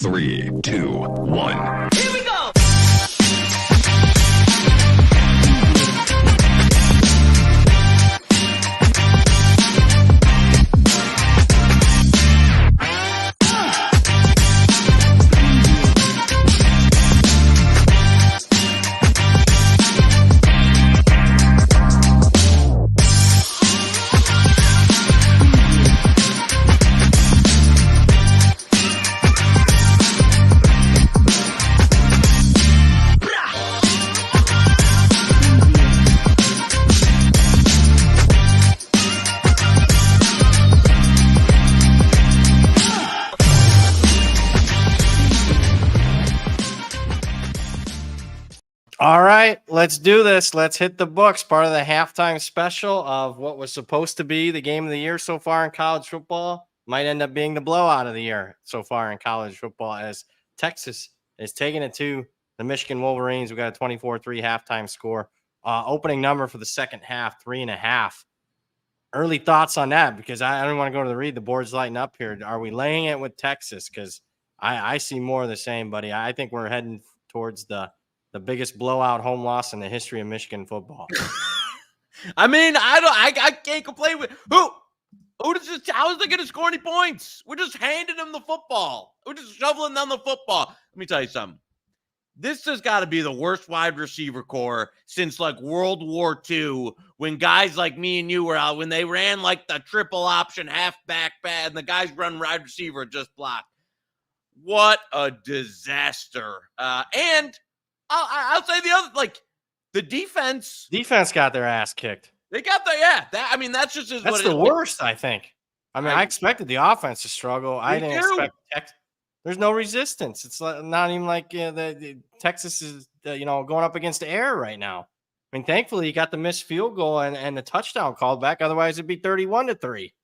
3, 2, 1. Here we go! All right, let's do this. Let's hit the books. Part of the halftime special of what was supposed to be the game of the year so far in college football might end up being the blowout of the year so far in college football as Texas is taking it to the Michigan Wolverines. We got a 24-3 halftime score. Opening number for the second half, 3.5. Early thoughts on that because I don't want to go to the read. The board's lighting up here. Are we laying it with Texas? Because I see more of the same, buddy. I think we're heading towards the biggest blowout home loss in the history of Michigan football. I mean, I can't complain with who does this, how is they going to score any points? We're just handing them the football. We're just shoveling down the football. Let me tell you something. This has got to be the worst wide receiver core since like World War II, when guys like me and you were out, when they ran like the triple option halfback pad and the guys run wide receiver just blocked. What a disaster. And I'll say the other, like the defense got their ass kicked. They got that's just that's what the worst, I think. I mean, I expected the offense to strugel. I didn't expect Texas. There's no resistance. It's not even like the Texas is going up against air right now. I mean, thankfully you got the missed field goal and the touchdown called back. Otherwise, it'd be 31-3.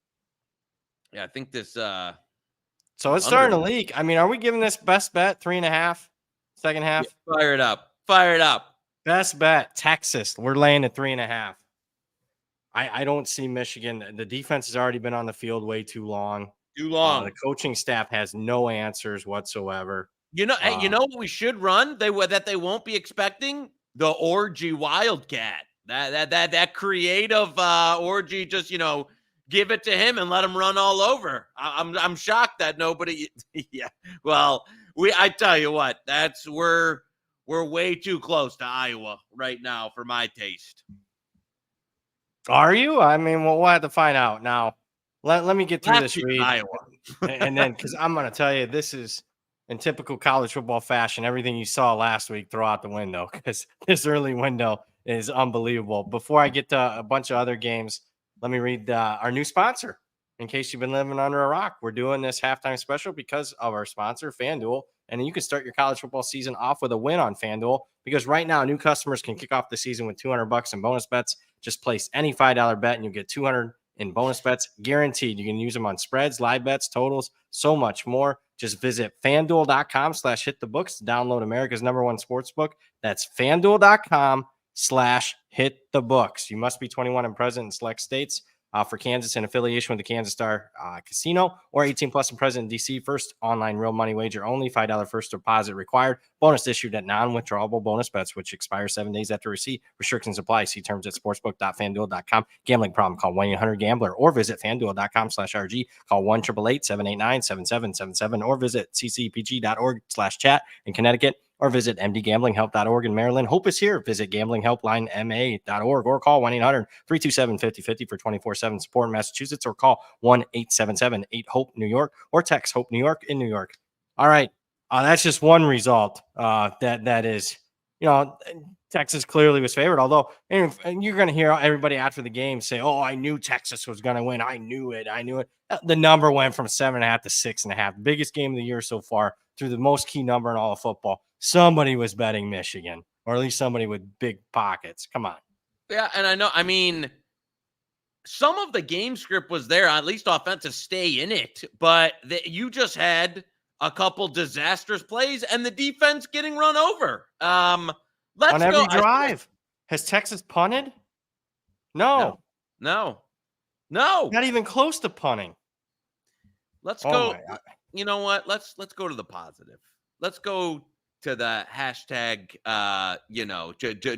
Yeah, I think this. So it's starting to leak. I mean, are we giving this best bet 3.5? Second half. Yeah, fire it up. Best bet, Texas. We're laying at 3.5. I don't see Michigan. The defense has already been on the field way too long. The coaching staff has no answers whatsoever. You know what we should run? They won't be expecting the orgy Wildcat. That creative orgy. Just give it to him and let him run all over. I'm shocked that nobody. Yeah. Well. I tell you what, we're way too close to Iowa right now for my taste. Are you? I mean, we'll have to find out. Now, let me get through this read. Iowa. And then, because I'm going to tell you, this is in typical college football fashion, everything you saw last week, throw out the window because this early window is unbelievable. Before I get to a bunch of other games, let me read our new sponsor. In case you've been living under a rock, we're doing this halftime special because of our sponsor, FanDuel. And you can start your college football season off with a win on FanDuel because right now, new customers can kick off the season with $200 in bonus bets. Just place any $5 bet and you'll get $200 in bonus bets guaranteed. You can use them on spreads, live bets, totals, so much more. Just visit FanDuel.com/hitthebooks to download America's #1 sportsbook. That's FanDuel.com/hitthebooks. You must be 21 and present in select states. For Kansas in affiliation with the Kansas Star Casino or 18 plus and present in D.C. First online real money wager only. $5 first deposit required. Bonus issued at non-withdrawable bonus bets, which expire 7 days after receipt. Restrictions apply. See terms at sportsbook.fanduel.com. Gambling problem? Call 1-800-GAMBLER or visit fanduel.com/RG. Call 1-888-789-7777 or visit ccpg.org/chat in Connecticut. Or visit mdgamblinghelp.org in Maryland. Hope is here. Visit gamblinghelplinema.org or call 1-800-327-5050 for 24/7 support in Massachusetts or call 1-877-8-HOPE-NEW York or text HOPE New York in New York. All right. That's just one result that is, Texas clearly was favored. Although, and you're going to hear everybody after the game say, oh, I knew Texas was going to win. I knew it. The number went from 7.5 to 6.5. Biggest game of the year so far through the most key number in all of football. Somebody was betting Michigan, or at least somebody with big pockets. Come on. Yeah, and I know, some of the game script was there, at least offense, to stay in it, but you just had a couple disastrous plays and the defense getting run over. On every drive. Has Texas punted? No. Not even close to punting. Let's go. you know what? Let's go to the positive. Let's go to the hashtag,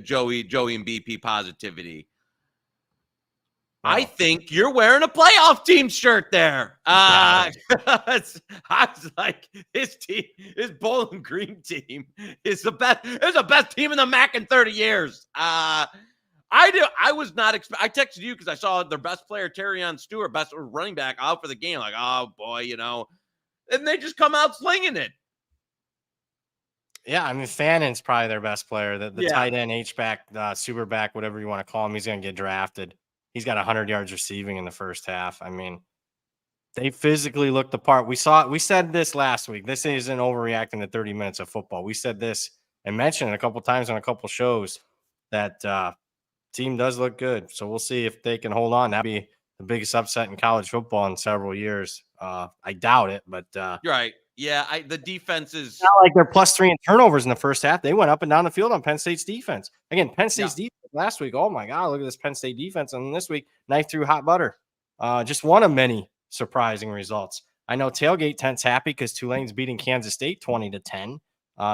Joey and BP positivity. I think you're wearing a playoff team shirt there. I was like, his Bowling Green team is the best. It's the best team in the MAC in 30 years. I was not I texted you because I saw their best player, Terrion Stewart, best running back, out for the game. Like, oh boy, and they just come out slinging it. Yeah, I mean, Fannon's probably their best player. The tight end, H-back, super back, whatever you want to call him, he's going to get drafted. He's got 100 yards receiving in the first half. I mean, they physically looked the part. We said this last week. This isn't overreacting to 30 minutes of football. We said this and mentioned it a couple times on a couple shows that team does look good. So we'll see if they can hold on. That'd be the biggest upset in college football in several years. I doubt it, but you're right. Yeah, the defense is not like they're +3 in turnovers in the first half. They went up and down the field on Penn State's defense. Again, Penn State's defense last week. Oh my God, look at this Penn State defense. And this week, knife through hot butter. Just one of many surprising results. I know tailgate tent's happy because Tulane's beating Kansas State 20-10.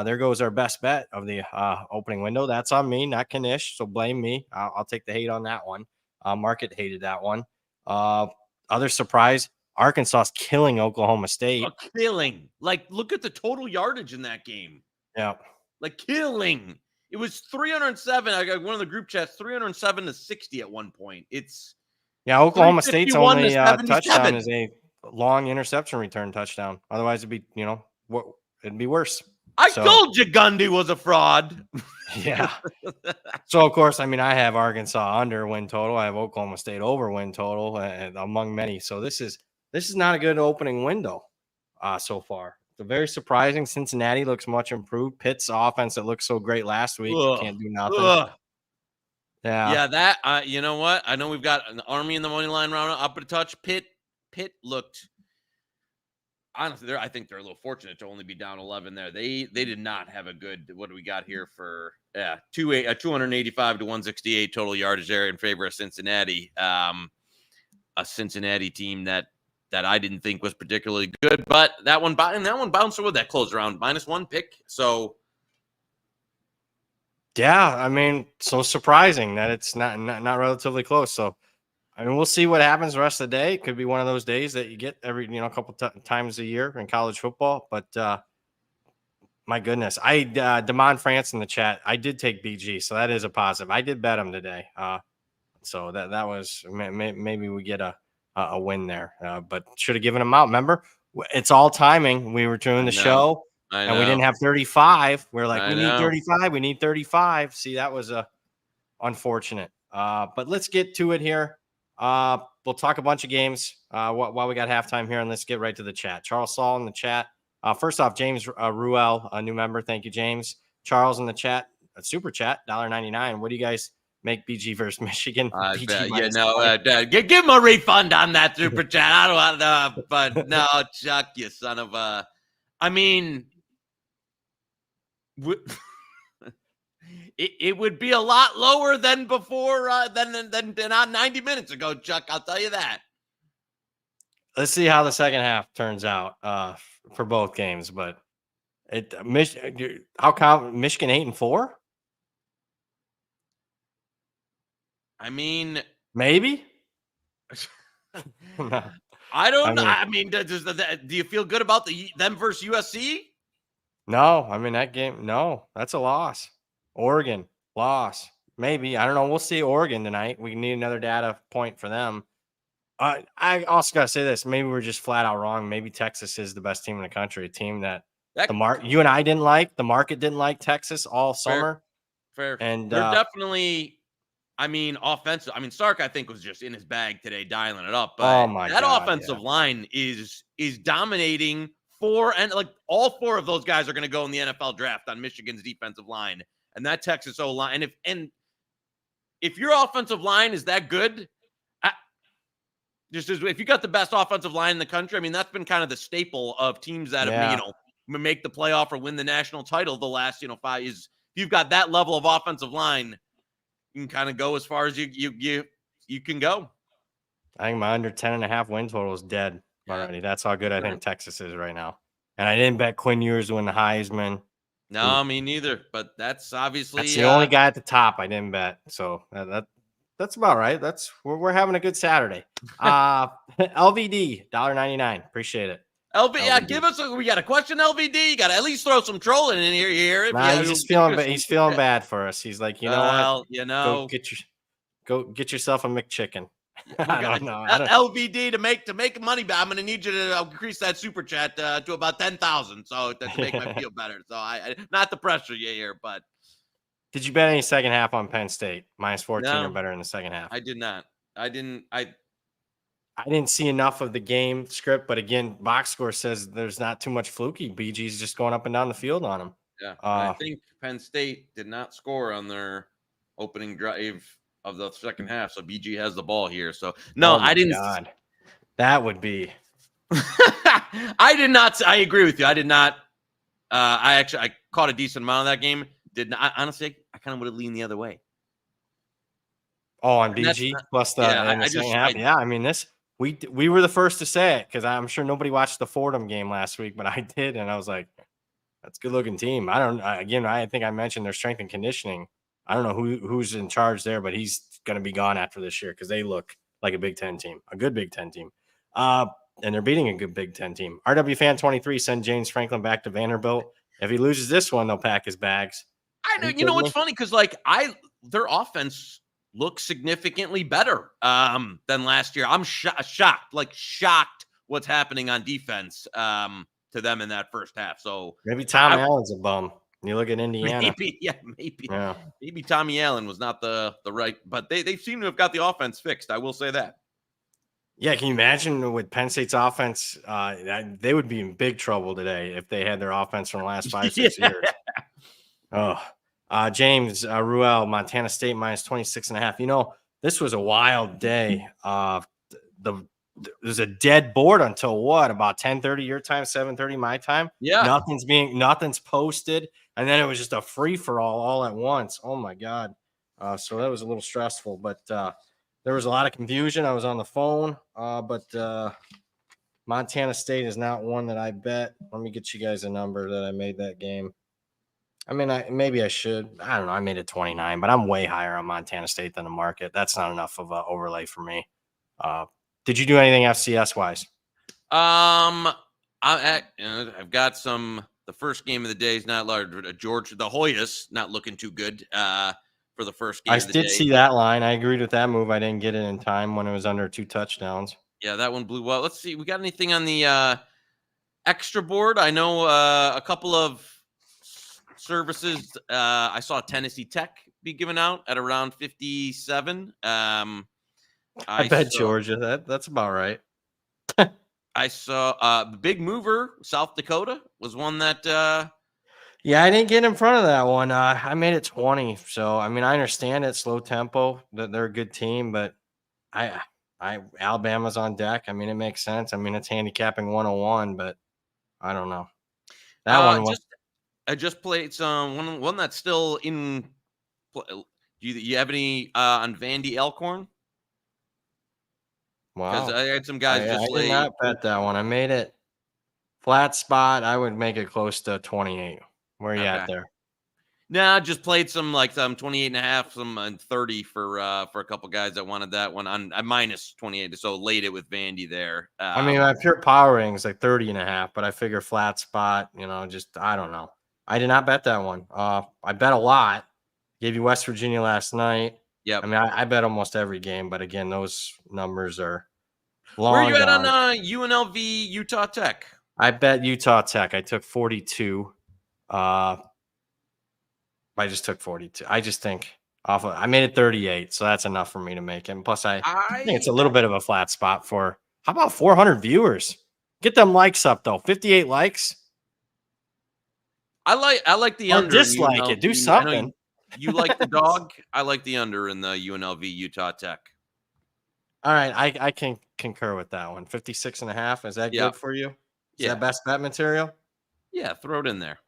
There goes our best bet of the opening window. That's on me, not Knish. So blame me. I'll take the hate on that one. Market hated that one. Other surprise, Arkansas's killing Oklahoma State. Killing. Like, look at the total yardage in that game. Yeah. Like, killing. It was 307. I got one of the group chats, 307-60 at one point. Oklahoma State's only touchdown is a long interception return touchdown. Otherwise, it'd be, it'd be worse. I told you Gundy was a fraud. Yeah. So, of course, I mean, I have Arkansas under win total. I have Oklahoma State over win total, among many. So this is not a good opening window so far. It's very surprising. Cincinnati looks much improved. Pitt's offense that looked so great last week can't do nothing. Yeah, that you know what? I know we've got an Army in the money line round up at a touch. Pitt looked. Honestly, I think they're a little fortunate to only be down 11 there. They did not have a good. What do we got here for 285 to 168 total yardage there in favor of Cincinnati. A Cincinnati team that I didn't think was particularly good, but that one bounced with that close around -1 pick. So yeah, I mean, so surprising that it's not relatively close. So I mean, we'll see what happens the rest of the day. It could be one of those days that you get every, a couple times a year in college football. But my goodness, Demond France in the chat, I did take BG, so that is a positive. I did bet him today. So that was maybe we get a win there, but should have given him out. Remember, it's all timing. We were doing the show and we didn't have 35. We're like, we need 35. We need 35. See, that was unfortunate. But let's get to it here. We'll talk a bunch of games while we got halftime here, and let's get right to the chat. Charles Saul in the chat. First off, James Ruel, a new member. Thank you, James. Charles in the chat, a super chat, $1.99. What do you guys make BG versus Michigan? Give him a refund on that super chat. I don't want but no, Chuck, you son of a. I mean, it would be a lot lower than before, than 90 minutes ago, Chuck. I'll tell you that. Let's see how the second half turns out for both games. But Michigan 8-4? I mean, maybe. No. I don't know. I mean, do you feel good about them versus USC? No, I mean that game. No, that's a loss. Oregon loss. Maybe, I don't know. We'll see Oregon tonight. We need another data point for them. I also gotta say this. Maybe we're just flat out wrong. Maybe Texas is the best team in the country. A team that you and I didn't like. The market didn't like Texas all summer. Fair. And they're definitely. I mean, offensive. I mean, Sark, I think, was just in his bag today, dialing it up. But that offensive line is dominating. All four of those guys are going to go in the NFL draft on Michigan's defensive line, and that Texas O line. And if your offensive line is that good, if you got the best offensive line in the country, I mean, that's been kind of the staple of teams that have make the playoff or win the national title the last 5 years. If you've got that level of offensive line, you can kind of go as far as you can go. I think my under 10.5 win total is dead. already. That's how good I think Texas is right now. And I didn't bet Quinn Ewers to win the Heisman. No, me neither. But that's obviously That's the only guy at the top I didn't bet. So that's about right. We're having a good Saturday. LVD $1.99. Appreciate it. LVD. Give us we got a question, LVD. You got to at least throw some trolling in here. He's just feeling bad. He's feeling bad for us. He's like, what? Go get yourself a McChicken. I don't know. LVD to make money back. I'm going to need you to increase that super chat to about 10,000. So to make me feel better. So I not to pressure you here, but did you bet any second half on Penn State -14 or better in the second half? I did not. I didn't see enough of the game script, but again, box score says there's not too much fluky. BG's just going up and down the field on him. Yeah, I think Penn State did not score on their opening drive of the second half, so BG has the ball here. So no, I didn't. God. That would be. I did not. I agree with you. I did not. I caught a decent amount of that game. Did not. Honestly, I kind of would have leaned the other way. Oh, on BG plus the second half. Yeah, I mean this. We were the first to say it because I'm sure nobody watched the Fordham game last week, but I did, and I was like, "That's a good-looking team." I think I mentioned their strength and conditioning. I don't know who's in charge there, but he's going to be gone after this year because they look like a Big Ten team, a good Big Ten team, and they're beating a good Big Ten team. RW Fan 23 send James Franklin back to Vanderbilt. If he loses this one, they'll pack his bags. I know. You know what's funny because their offense looks significantly better than last year. I'm shocked what's happening on defense to them in that first half. So maybe Tom Allen's a bum. You look at Indiana. Maybe Tommy Allen was not the right, but they seem to have got the offense fixed. I will say that. Yeah, can you imagine with Penn State's offense? They would be in big trouble today if they had their offense from the last 5-6 years. Oh. James Ruel, Montana State -26.5. This was a wild day. There's a dead board until about 10:30 your time, 7:30 my time. Yeah, nothing's posted, and then it was just a free for all at once. Oh my god! So that was a little stressful, but there was a lot of confusion. I was on the phone, but Montana State is not one that I bet. Let me get you guys a number that I made that game. I mean, maybe I should. I don't know. I made it 29, but I'm way higher on Montana State than the market. That's not enough of an overlay for me. Did you do anything FCS wise? I've got some. The first game of the day is not large. Georgia, the Hoyas, not looking too good for the first game. I did see that line. I agreed with that move. I didn't get it in time when it was under 2 touchdowns. Yeah, that one blew well. Let's see. We got anything on the extra board? I know a couple of services. I saw Tennessee Tech be given out at around 57. I bet Georgia. That's about right. I saw the big mover, South Dakota, was one that. Yeah, I didn't get in front of that one. I made it 20. So I mean, I understand it's slow tempo. That they're a good team, but Alabama's on deck. I mean, it makes sense. I mean, it's handicapping 101, but I don't know. That one. I just played some one that's still in. Do you have any on Vandy Elkhorn? Wow, because I had some guys I did not bet that one. I made it flat spot. I would make it close to 28. Where are you at there? Nah, just played some 28.5, some 30 for a couple guys that wanted that one on minus 28. So laid it with Vandy there. I mean, my pure power rating is 30.5, but I figure flat spot. Just I don't know. I did not bet that one. I bet a lot. Gave you West Virginia last night. Yeah. I mean, I bet almost every game, but again, those numbers are long. Where are you at on UNLV Utah Tech? I bet Utah Tech. I took 42. I just took 42. I just think I made it 38, so that's enough for me to make it. And plus, I think it's a little bit of a flat spot for. How about 400 viewers? Get them likes up though. 58 likes. I like the under. Dislike UNLV. It. Do something. You like the dog. I like the under in the UNLV Utah Tech. All right, I can concur with that one. 56.5. Is that good for you? Is that best bet material? Yeah, throw it in there.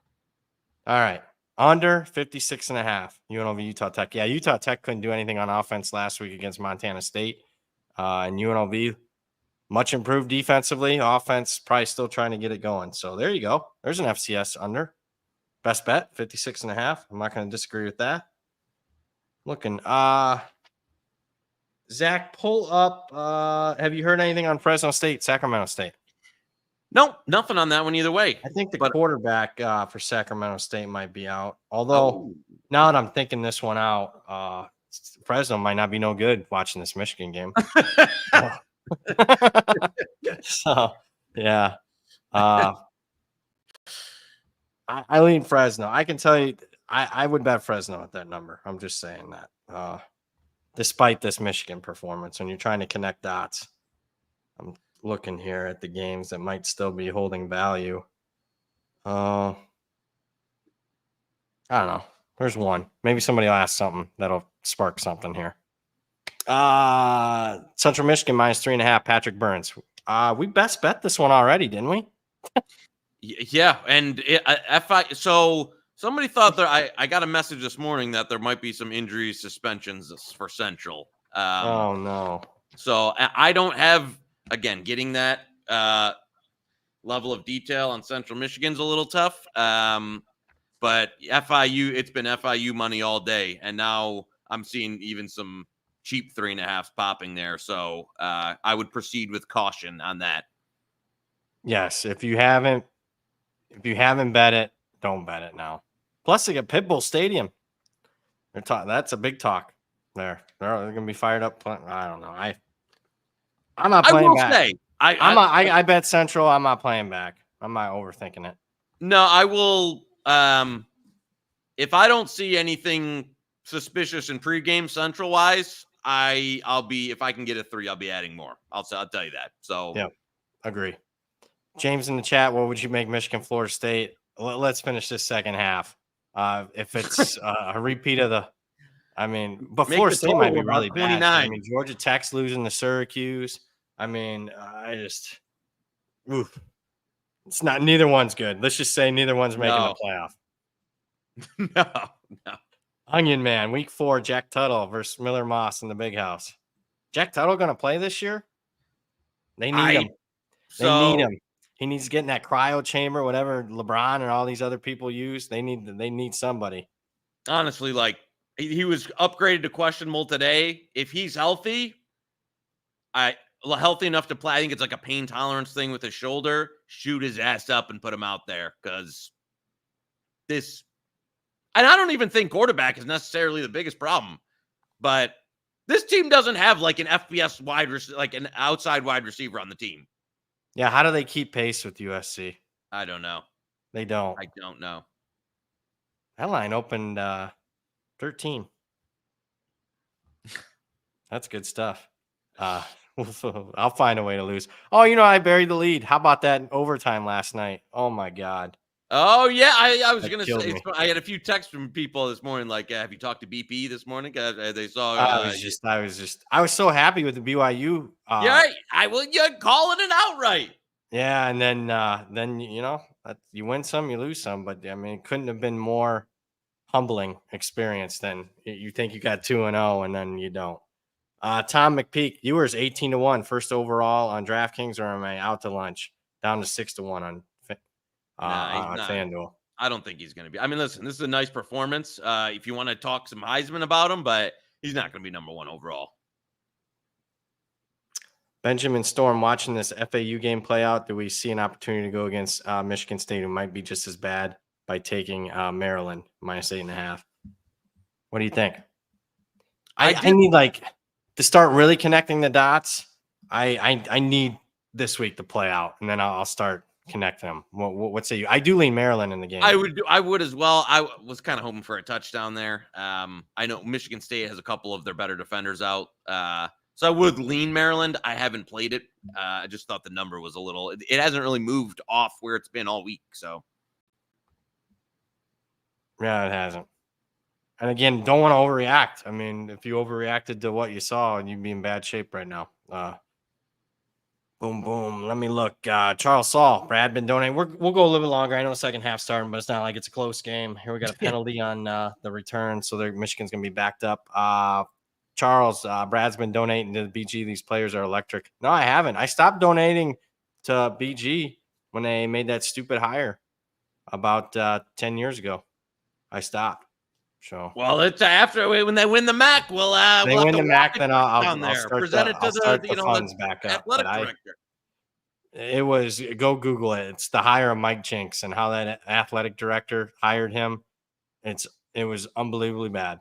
All right. Under 56.5. UNLV Utah Tech. Yeah, Utah Tech couldn't do anything on offense last week against Montana State. And UNLV Much improved defensively. Offense probably still trying to get it going. So there you go. There's an FCS under. Best bet, 56.5. I'm not going to disagree with that. Looking. Zach, pull up. Have you heard anything on Fresno State, Sacramento State? No, nothing on that one either way. I think the quarterback for Sacramento State might be out. Although now that I'm thinking this one out, Fresno might not be no good watching this Michigan game. So, yeah. I lean Fresno. I can tell you, I would bet Fresno at that number. I'm just saying that. Despite this Michigan performance, when you're trying to connect dots, I'm looking here at the games that might still be holding value. I don't know. There's one. Maybe somebody will ask something that'll spark something here. Central Michigan -3.5. Patrick Burns. We best bet this one already, didn't we? Yeah, and so somebody thought that I got a message this morning that there might be some injury suspensions for Central. Oh no! So I don't have, again, getting that level of detail on Central Michigan's a little tough. But FIU, it's been FIU money all day, and now I'm seeing even some cheap 3.5 popping there. So I would proceed with caution on that. Yes, if you haven't bet it, don't bet it now. Plus, they got Pitbull Stadium. That's a big talk there. They're going to be fired up. I don't know. I'm not playing back. I bet Central. I'm not playing back. I'm not overthinking it. No, I will. If I don't see anything suspicious in pregame Central wise, I'll be, if I can get a 3, I'll be adding more. I'll tell you that. So yeah, agree. James in the chat, what would you make Michigan, Florida State? Let's finish this second half. If it's a repeat of but Florida State might be really bad. I mean, Georgia Tech's losing to Syracuse. I mean, it's not, neither one's good. Let's just say neither one's making the playoff. No. Onion Man, week 4, Jack Tuttle versus Miller Moss in the Big House. Jack Tuttle going to play this year? They need him. They need him. He needs to get in that cryo chamber, whatever LeBron and all these other people use. They need somebody. Honestly, like, he was upgraded to questionable today. If he's healthy, healthy enough to play, I think it's like a pain tolerance thing with his shoulder. Shoot his ass up and put him out there, because and I don't even think quarterback is necessarily the biggest problem, but this team doesn't have like an FBS wide receiver, like an outside wide receiver on the team. Yeah, how do they keep pace with USC? I don't know. They don't. I don't know. That line opened 13. That's good stuff. I'll find a way to lose. Oh, I buried the lead. How about that in overtime last night? Oh my God. Oh yeah, I was going to say, I had a few texts from people this morning, like, have you talked to BP this morning? They saw. I was so happy with the BYU. You're calling it outright. Yeah, and then you win some, you lose some, but I mean, it couldn't have been more humbling experience than you think you got 2-0 and then you don't. Tom McPeak, viewers 18-1, first overall on DraftKings, or am I out to lunch? Down to 6-1 on FanDuel. I don't think he's going to be. I mean, listen, this is a nice performance. If you want to talk some Heisman about him, but he's not going to be number 1 overall. Benjamin Storm, watching this FAU game play out, do we see an opportunity to go against Michigan State, who might be just as bad, by taking Maryland -8.5? What do you think? I need to start really connecting the dots. I need this week to play out, and then I'll start connecting them. What say you? I do lean Maryland in the game. I would as well. I was kind of hoping for a touchdown there. I know Michigan State has a couple of their better defenders out. So I would lean Maryland. I haven't played it. I just thought the number was a little. It hasn't really moved off where it's been all week. So yeah, it hasn't. And again, don't want to overreact. I mean, if you overreacted to what you saw, you'd be in bad shape right now. Boom, boom. Let me look. Charles Saul, Brad been donating. We'll go a little bit longer. I know second half starting, but it's not like it's a close game. Here we got a penalty on the return, so Michigan's going to be backed up. Charles, Brad's been donating to the BG. These players are electric. No, I haven't. I stopped donating to BG when they made that stupid hire about 10 years ago. I stopped. So Well, it's after when they win the MAC. We'll they have win to the MAC, walk then it down I'll there. start Present it to the funds the back up. athletic But director. it was go Google it. It's the hire of Mike Jinks and how that athletic director hired him. It was unbelievably bad.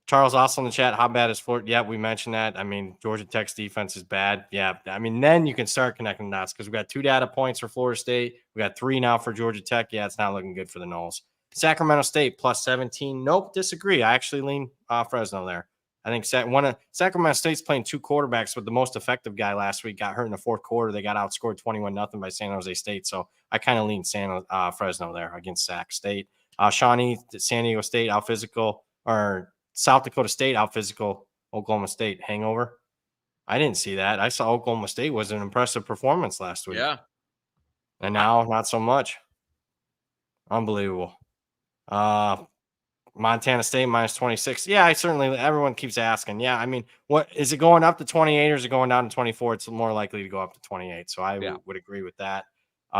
Charles also in the chat. How bad is Florida? Yeah, we mentioned that. I mean, Georgia Tech's defense is bad. Yeah, I mean, then you can start connecting dots because we got 2 data points for Florida State. We got 3 now for Georgia Tech. Yeah, it's not looking good for the Noles. Sacramento State plus 17. Nope, disagree. I actually lean Fresno there. I think Sacramento State's playing 2 quarterbacks, but the most effective guy last week got hurt in the 4th quarter. They got outscored 21-0 by San Jose State. So I kind of lean Fresno there against Sac State. Shawnee, San Diego State out physical, or South Dakota State out physical Oklahoma State. Hangover. I didn't see that. I saw Oklahoma State was an impressive performance last week. Yeah. And now not so much. Unbelievable. Montana State minus 26. Yeah, everyone keeps asking. Yeah, I mean, what is it going up to 28 or is it going down to 24? It's more likely to go up to 28. So I would agree with that.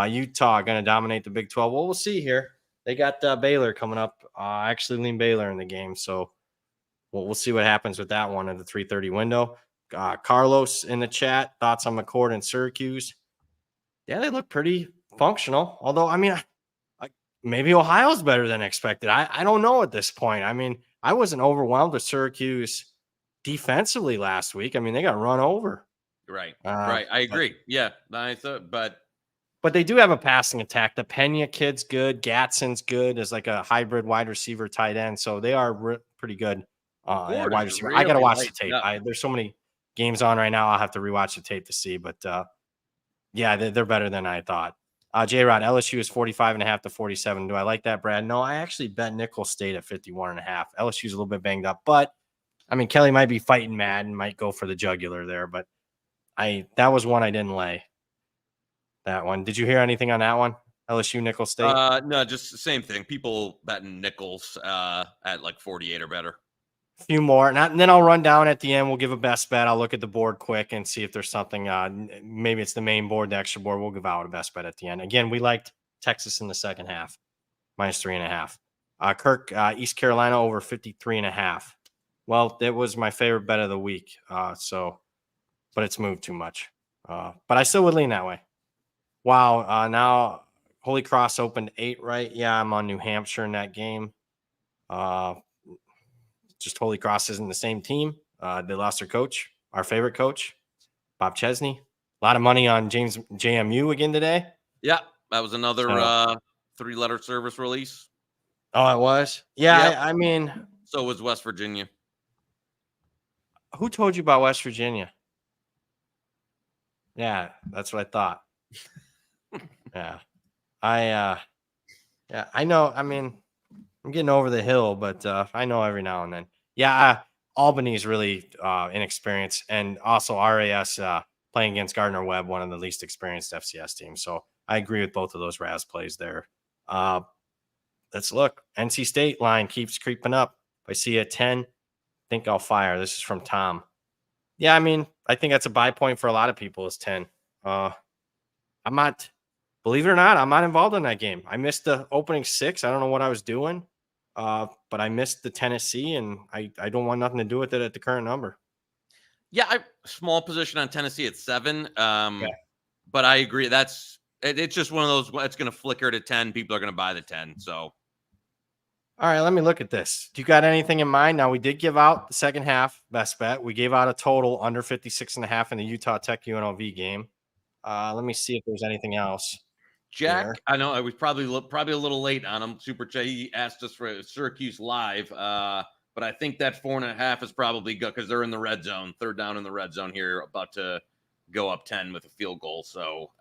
Utah going to dominate the Big 12. Well, we'll see here. They got Baylor coming up. I actually lean Baylor in the game. So we'll see what happens with that one at the 3:30 window. Carlos in the chat. Thoughts on McCord and Syracuse? Yeah, they look pretty functional. Although, I mean, maybe Ohio's better than expected. I don't know at this point. I mean, I wasn't overwhelmed with Syracuse defensively last week. I mean, they got run over. Right. Right. I agree. But they do have a passing attack. The Pena kid's good. Gadsden's good as like a hybrid wide receiver tight end. So they are pretty good at wide receiver. I got to watch the tape. There's so many games on right now. I'll have to rewatch the tape to see. But yeah, they're better than I thought. J-Rod, LSU is 45.5 to 47. Do I like that, Brad? No, I actually bet Nicholls State at 51.5. LSU's a little bit banged up, but I mean, Kelly might be fighting mad and might go for the jugular there, but that was one I didn't lay. That one. Did you hear anything on that one? LSU Nicholls State? No, just the same thing. People betting Nicholls at like 48 or better. A few more. And then I'll run down at the end. We'll give a best bet. I'll look at the board quick and see if there's something. Maybe it's the main board, the extra board. We'll give out a best bet at the end. Again, we liked Texas in the second half, minus 3.5. Kirk, East Carolina over 53.5. Well, it was my favorite bet of the week. But it's moved too much. But I still would lean that way. Wow. Now Holy Cross opened 8, right? Yeah, I'm on New Hampshire in that game. Just Holy Cross isn't the same team. They lost their coach, our favorite coach, Bob Chesney. A lot of money on JMU again today. Yeah, that was another 3-letter service release. Oh, it was? Yeah, yep. I mean. So was West Virginia. Who told you about West Virginia? Yeah, that's what I thought. Yeah. I know. I mean, I'm getting over the hill, but I know every now and then. Yeah, Albany is really inexperienced, and also RAS playing against Gardner Webb, one of the least experienced FCS teams. So I agree with both of those Raz plays there. Let's look. NC State line keeps creeping up. If I see a 10, think I'll fire. This is from Tom. Yeah, I mean, I think that's a buy point for a lot of people is 10. I'm not, believe it or not, I'm not involved in that game. I missed the opening 6. I don't know what I was doing, but I missed the Tennessee, and I don't want nothing to do with it at the current number. Yeah, small position on Tennessee at 7. But I agree. It's just one of those, it's going to flicker to 10. People are going to buy the 10. So. All right, let me look at this. Do you got anything in mind? Now, we did give out the second half best bet. We gave out a total under 56.5 in the Utah Tech UNLV game. Let me see if there's anything else. Jack, there. I know I was probably a little late on him. Super Chat, he asked us for Syracuse live, but I think that 4.5 is probably good because they're in the red zone, 3rd down in the red zone here, about to go up 10 with a field goal. So,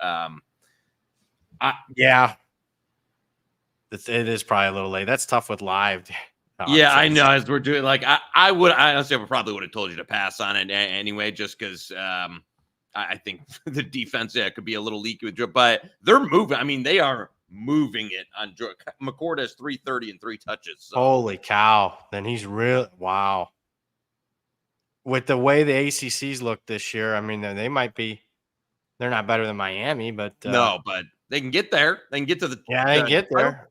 yeah. It is probably a little late. That's tough with live. Yeah, I know. As we're doing, like, I honestly probably would have told you to pass on it anyway, just because I think the defense could be a little leaky with, but they're moving. I mean, they are moving it on. McCord has 330 and 3 touches. So. Holy cow! Then he's real. Wow. with the way the ACCs look this year, I mean, they might be. They're not better than Miami, but No, but they can get there. They can get to the they can get there.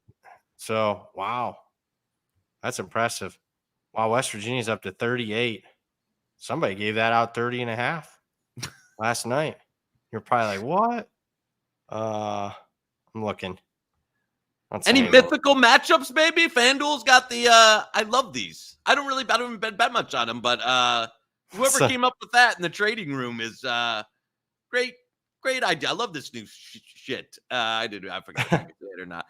So wow, that's impressive. Wow, West Virginia's up to 38. Somebody gave that out 30.5 last night. You're probably like, what? I'm looking. Any mythical matchups, maybe? FanDuel's got the I love these. I don't even bet much on them, but whoever came up with that in the trading room is great idea. I love this new shit. I forgot if I could say it or not.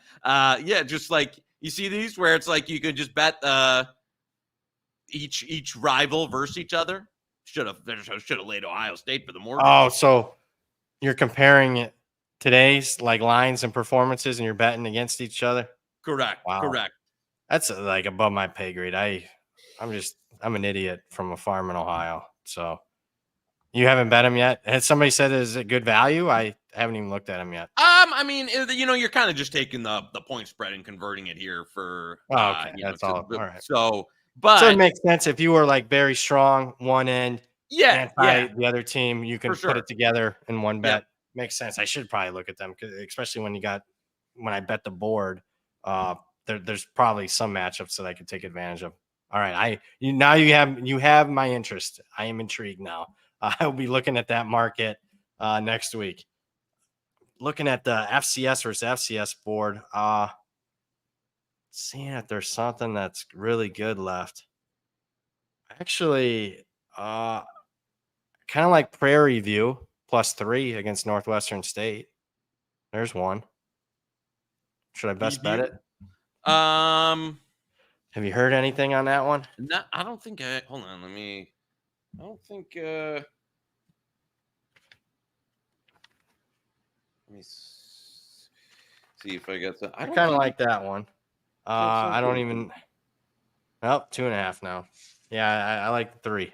Yeah, just like you see these where it's like you could just bet each rival versus each other. Should have laid Ohio State for the mortgage. Oh, so you're comparing today's like lines and performances, and you're betting against each other. Correct. Wow. Correct. That's like above my pay grade. I'm an idiot from a farm in Ohio. So you haven't bet him yet? Has somebody said is it good value? I haven't even looked at him yet. I mean, you're kind of just taking the point spread and converting it here for. Okay, that's all. All right. So it makes sense if you were like very strong one end, the other team, you can put it together in one bet. Yeah. Makes sense. I should probably look at them, especially when I bet the board. There's probably some matchups that I could take advantage of. All right, you have my interest. I am intrigued now. I'll be looking at that market next week. Looking at the FCS versus FCS board, seeing if there's something that's really good left. Actually, kind of like Prairie View +3 against Northwestern State. There's one. Should I best bet it? Have you heard anything on that one? No, I don't think. Hold on, I don't think. Let me see if I got that. I kind of like that one. I don't even. Oh, 2.5 now. Yeah, I like 3.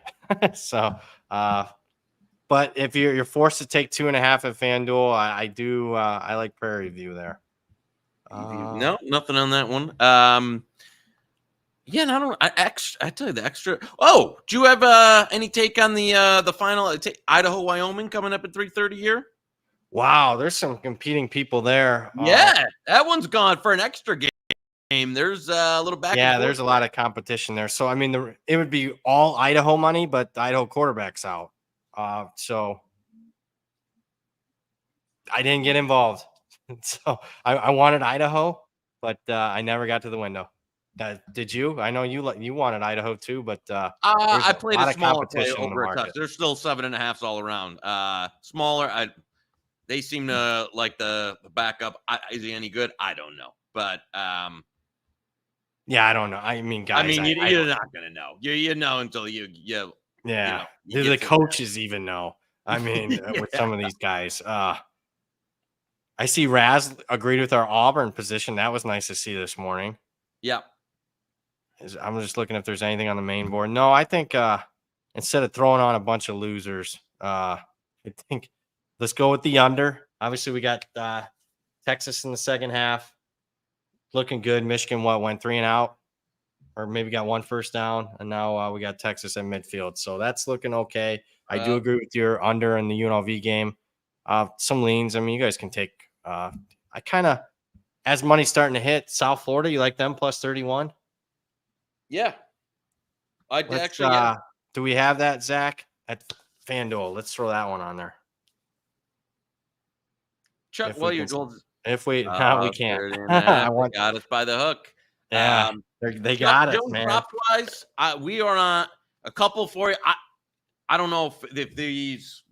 So, but if you're forced to take 2.5 at FanDuel, I do. I like Prairie View there. No, nothing on that one. Yeah, and I tell you the extra. Oh, do you have any take on the final Idaho Wyoming coming up at 3:30 here? Wow, there's some competing people there. Yeah, that one's gone for an extra game. There's a little back. Yeah, there's a lot of competition there. So I mean, it would be all Idaho money, but the Idaho quarterback's out. So I didn't get involved. So I wanted Idaho, but I never got to the window. Did you? I know you wanted Idaho too, but I played a smaller play over a touch. There's still 7.5s all around. Smaller. They seem to like the backup. Is he any good? I don't know, but yeah, I don't know. I mean, guys, you're not gonna know. You know until you yeah. Do the coaches even know? I mean, with some of these guys, I see Raz agreed with our Auburn position. That was nice to see this morning. Yeah. I'm just looking if there's anything on the main board. No, I think instead of throwing on a bunch of losers, I think let's go with the under. Obviously, we got Texas in the second half. Looking good. Michigan, went 3 and out? Or maybe got 1 first down. And now we got Texas at midfield. So that's looking okay. I do agree with your under in the UNLV game. Some leans. I mean, you guys can take I kind of, as money's starting to hit, South Florida, you like them +31? Yeah. Do we have that, Zach, at FanDuel? Let's throw that one on there. Chuck, if we can't. Got us by the hook. Yeah, they got us, man. Prop-wise, we are on a couple for you. I don't know if these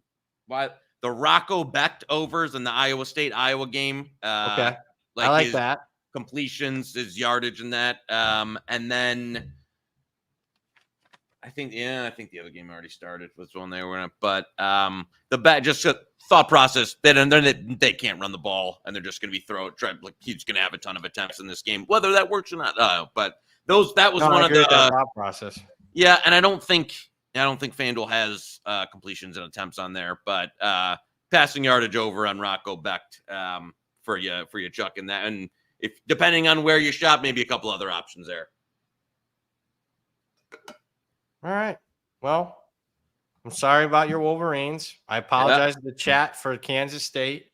the Rocco Becht overs in the Iowa game. Okay, I like that. Completions, his yardage in that. And then I think the other game already started was one they were in. But the bet, just a thought process. They can't run the ball, and they're just going to be he's going to have a ton of attempts in this game, whether that works or not. But that was one of the thought process. Yeah, and I don't think FanDuel has completions and attempts on there, but passing yardage over on Rocco Becht for you, Chuck, in that. And if depending on where you shop, maybe a couple other options there. All right. Well, I'm sorry about your Wolverines. I apologize to the chat for Kansas State.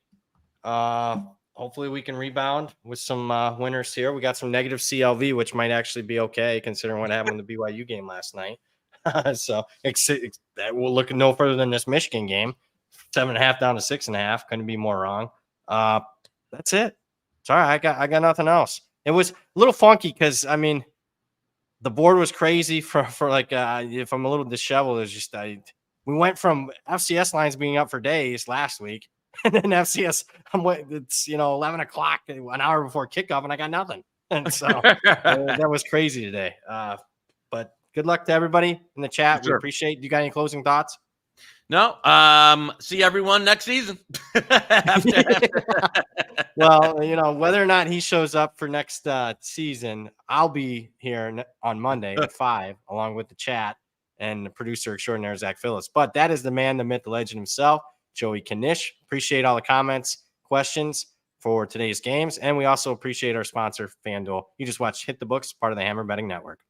Hopefully we can rebound with some winners here. We got some negative CLV, which might actually be okay considering what happened in the BYU game last night. So we'll look no further than this Michigan game. 7.5 down to 6.5. Couldn't be more wrong. That's it. Sorry, I got nothing else. It was a little funky because the board was crazy for like if I'm a little disheveled, it's just we went from FCS lines being up for days last week, and then FCS it's 11 o'clock, an hour before kickoff, and I got nothing. And so that was crazy today. But good luck to everybody in the chat. Sure. We appreciate. You got any closing thoughts? No. See everyone next season. Well, whether or not he shows up for next season, I'll be here on Monday at 5, along with the chat and the producer extraordinaire, Zach Phillips. But that is the man, the myth, the legend himself, Joey Knish. Appreciate all the comments, questions for today's games. And we also appreciate our sponsor, FanDuel. You just watched Hit the Books, part of the Hammer Betting Network.